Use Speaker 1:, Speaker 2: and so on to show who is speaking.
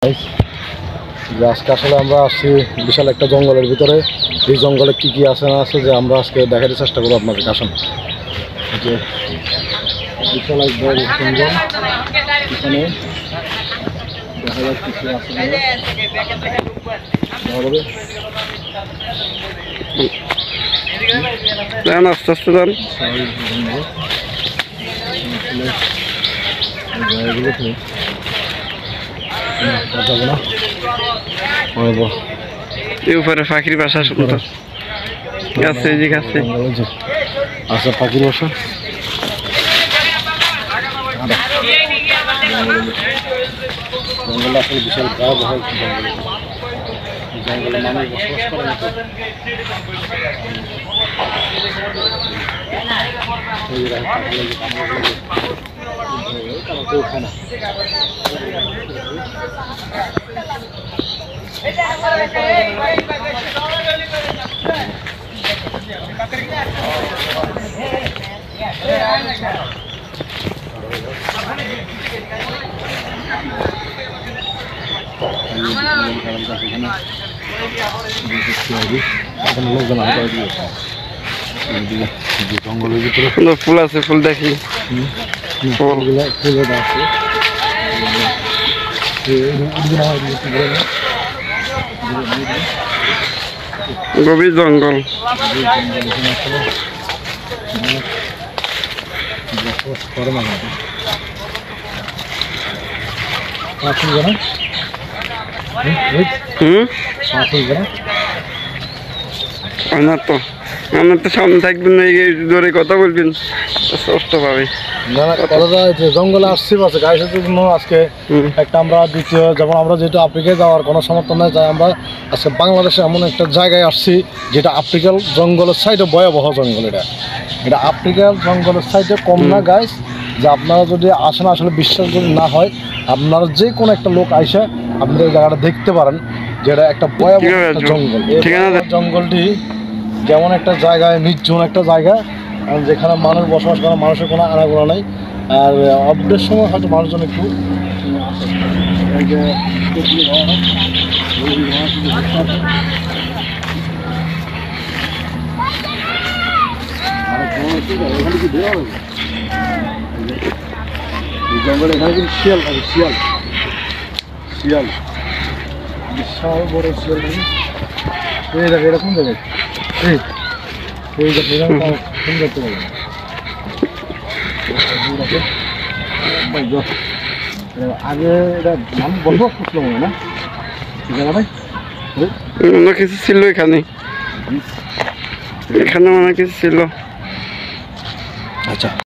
Speaker 1: আজকে আসলে আমরা আসছি বিশাল একটা জঙ্গলের ভিতরে। এই জঙ্গলে কি কি আছে না আছে যে আমরা আজকে দেখাতে চেষ্টা করবো আপনাদের। আসুন, যে বিশাল এক বড় জঙ্গল, এখানে দেখা যাচ্ছে কিছু আছে না
Speaker 2: আস্তে আস্তে যান। উপরে পাখির বাসা সুন্দর আছে, এদিকে আছে
Speaker 1: আচ্ছা পাখির বাসা। জঙ্গলটা আসলে বিশাল ভয়াবহ জঙ্গলে মানুষ বসবাস করে না। কেউ খায় না। জঙ্গলের ভিতরে
Speaker 2: সুন্দর ফুল আছে, ফুল দেখি
Speaker 1: ফুলগুলো ফুলটা আছে।
Speaker 2: গভীর জঙ্গল,
Speaker 1: করে না
Speaker 2: তো আমার তো সামনে থাকবেন না, ধরে কথা বলবেন কষ্ট পাবে।
Speaker 1: না না, কথা যে জঙ্গলে আসছি আছে গাইসের জন্য আজকে একটা আমরা দ্বিতীয়, যেমন আমরা যেহেতু আফ্রিকায় যাওয়ার কোনো সমর্থন নেই, তাই আমরা আজকে বাংলাদেশে এমন একটা জায়গায় আসছি যেটা আফ্রিকার জঙ্গলের সাইডে ভয়াবহ জঙ্গল। এটা আফ্রিকার জঙ্গলের সাইডে কম না গাইস, যে আপনারা যদি আসেন আসলে বিশ্বাস যদি না হয়, আপনারা যে কোনো একটা লোক আইসা আপনারা এই জায়গাটা দেখতে পারেন, যেটা একটা ভয়াবহ একটা জঙ্গল। জঙ্গলটি যেমন একটা জায়গায় নির্জন একটা জায়গা, যেখানে মানুষ বসবাস করে, মানুষের কোনো আনাগোনা নেই। আর অপডের সময় হয়তো মানুষজন একটু জঙ্গলে এখানে কিন্তু শিয়াল থাকে, শিয়াল শিয়াল বিশাল বড় শিয়াল থাকে। এই দেখে এরকম জায়গায় এই দেখে এরকম দেখতে পাবেন। আগে এটা নাম বন্ধ করছিল মনে না জায়গাটায়,
Speaker 2: অন্য কিছু ছিল এখানে, এখানে অনেক কিছু ছিল।
Speaker 1: আচ্ছা।